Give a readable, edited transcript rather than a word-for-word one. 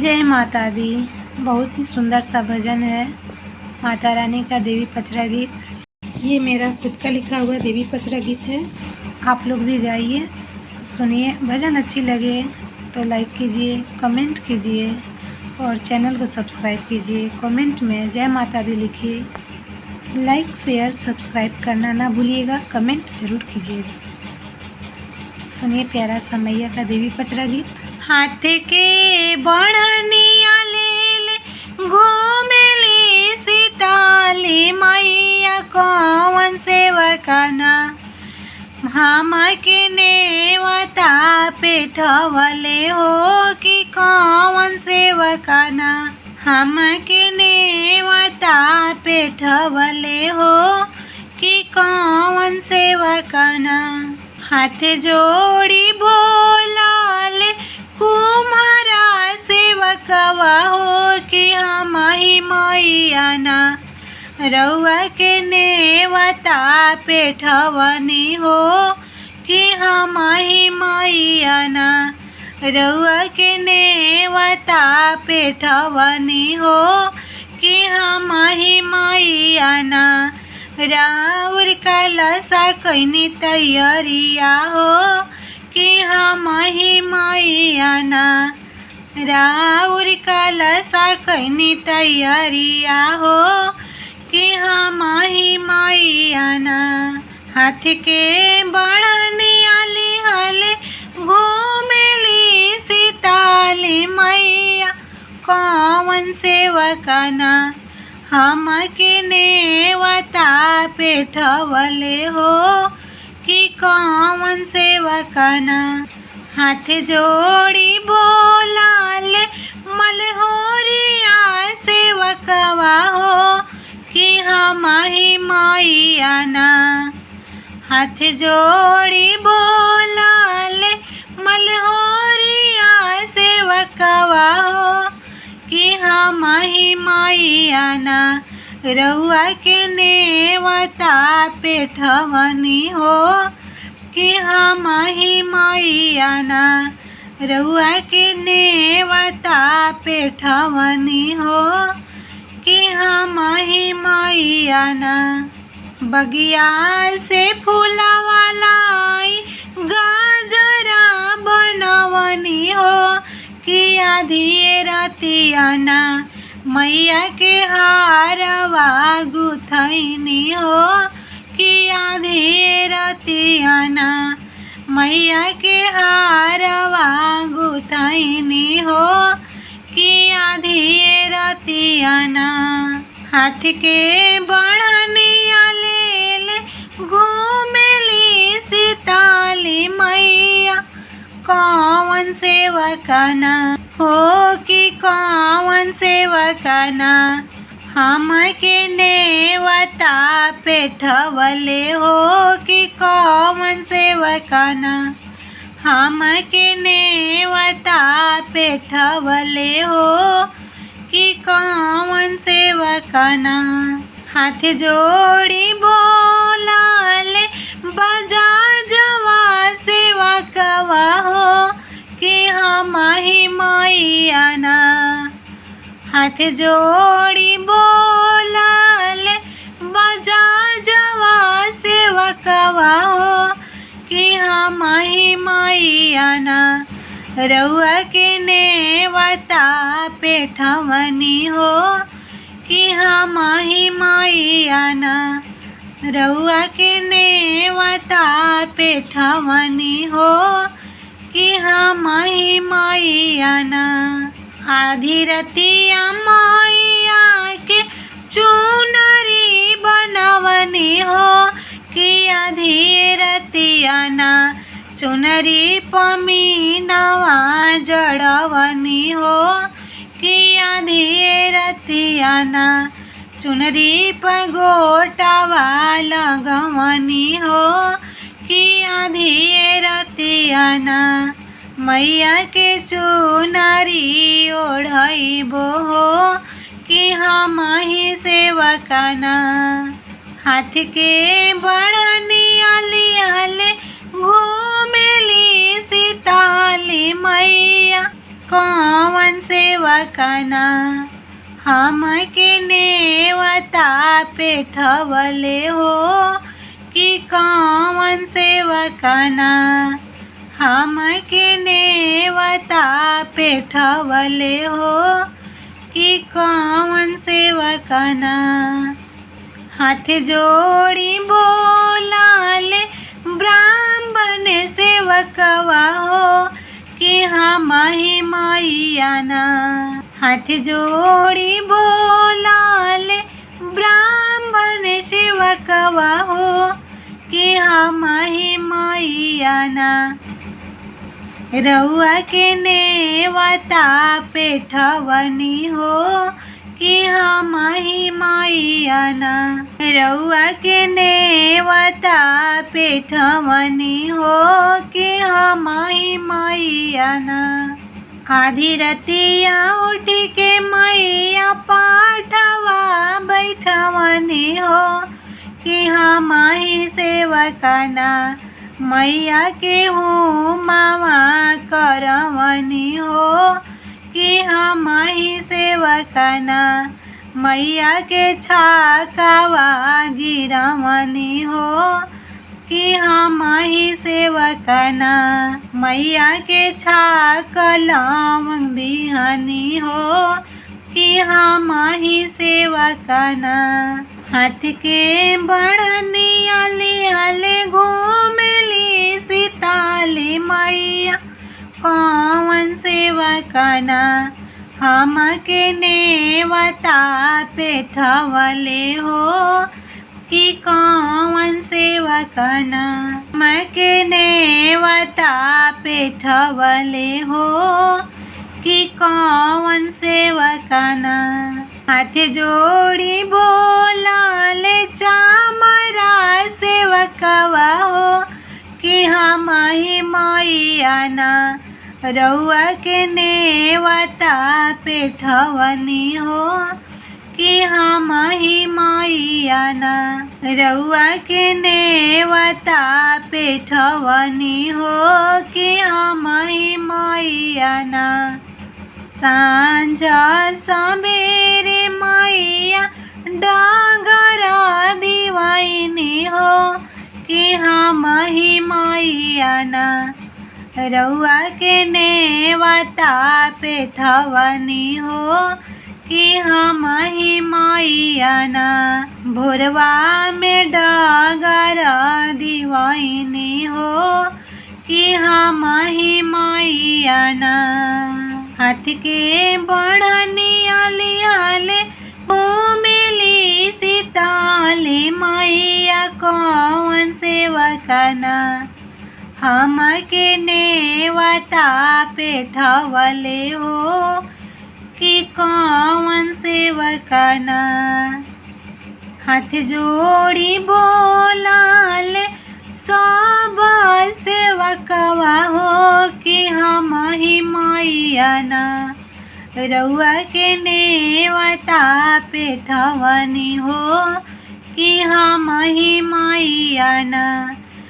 जय माता दी। बहुत ही सुंदर सा भजन है माता रानी का देवी पचरा गीत। ये मेरा खुद का लिखा हुआ देवी पचरा गीत है। आप लोग भी गाइए, सुनिए। भजन अच्छी लगे तो लाइक कीजिए, कमेंट कीजिए और चैनल को सब्सक्राइब कीजिए। कमेंट में जय माता दी लिखिए। लाइक शेयर सब्सक्राइब करना ना भूलिएगा, कमेंट जरूर कीजिएगा। सुनिए प्यारा सा मैया का देवी पचरा गीत। हाथ के बढ़निया ले घूमेली सीताली मैया कौन सेवकाना हम के नेवता पेठवले हो कि कौन सेवकाना हम के नेवता पेठवले हो कि कौन सेवकाना हाथ जोड़ी बोलाल कुम्हारा सेवकवा हो कि हम ही मैयाना रउआ के नेवता पेठवनी हो कि हम ही मैयाना रउआ के नेवता पेठवनी हो कि हम ही मैयाना राउर कलसा कैनी तैयारिया हो कि हम ही मैयाना राउर कलसा कैनी तैयारिया हो कि हम ही मैयाना हाथ के बढ़निया लिहल घूमेली सीताली मैया कौन सेवकाना हम के नेवता पेठवले हो कि कौन सेवकाना हाथ जोड़ी बोलाल मलहोरिया सेवकवा हो कि हम ही मैयाना हाथ जोड़ी बोलाल मलहोरिया सेवकवा हो कि हम ही मैयाना रउआ के नेवता पेठवनी हो कि हम ही मैयाना रउआ के नेवता पेठवनी हो कि हम ही मैयाना बगिया से फूलवा लाई गाजरा बनवनी हो कि आधी रतियाना मैया के हारवा गुथैनी हो कि आधी रतियाना मैया के हारवा गुथैनी हो कि आधी रतियाना हाथ के बढ़निया ले घूमेली सीताली मैया कौन सेवकाना हो कि कौन सेवकाना हम के नेवता पेठवले हो कि कौन सेवकाना हम के नेवता पेठवले हो कि कौन सेवकाना हाथ जोड़ी बोलाल बजा जवा सेवकवा हो कि हम ही मैयाना हाथ जोड़ी बोलाल बजा जवा सेवकवा हो कि हम ही मैयाना रउआ के नेवता पेठवनी हो कि हम ही मैयाना रउआ के नेवता पेठवनी हो कि हम ही मैयाना आधी रतिया मैया के चुनरी बनवनी हो कि आधी रतियाना चुनरी पमीनवा जड़वनी हो कि आधी रतियाना चुनरी पगोटावा लगवनी हो कि आधी रतियाना मैया के चुनरी ओढ़इबो हो कि हम ही सेवकाना हाथ के बढ़निया लिहल घूमेली सीताली मैया कौन सेवकना हमके नेवता पेठवले हो कि कौन सेवकना हमके नेवता पेठवले हो कि कौन सेवकना। हाथ जोड़ी बोलाले ब्राह्मण सेवकवा हो कि हम ही मैयाना। हाथ जोड़ी बोलाले ब्राह्मण सेवकवा हो कि हम ही मैयाना। रउआ के नेवता पेठवनी हो कि हम ही मैयाना। रउआ के नेवता पेठवनी हो कि हम ही मैयाना। आधी रतिया उठ के मैया पाठवा बैठवनी हो कि हम ही सेवकना। मैया के हूँ मामा करवनी हो कि हम ही सेवकना। मैया के छाकावा गिरवनी हो कि हम ही सेवकना। मैया के छाकलम दिहनी हो कि हम ही सेवकना। हाथ के बढ़निया लियाले घूमेली सीताली मैया कौन सेवकना हमके नेवता पेठवले हो कि कौन सेवकना। हमके नेवता पेठवले हो कि कौन सेवकना। हाथ जोड़ी बोलाले चामरा सेवकवा हो कि हम ही मैयाना। रउआ के नेवता पेठवनी हो कि हम ही मैयाना। रउआ के नेवता पेठवनी हो कि हम ही मैयाना। सांझ सबेरे मैया डागर दिवाइनी हो कि हम ही मैयाना। रउआ के नेवता पेठवनी हो कि हम ही मैयाना। भोरवा में डागर दिवाइनी हो कि हम ही मैयाना। हाथ के बढ़निया लियाले घूमेली सीताली मैया कौन सेवकना हमके नेवता पेठवले हो कि कौन सेवकना। हाथ जोड़ी बोलाले सब सेवकवा हो कि हम ही मैयाना। रउआ के नेवता पेठवनी हो कि हम ही मैयाना।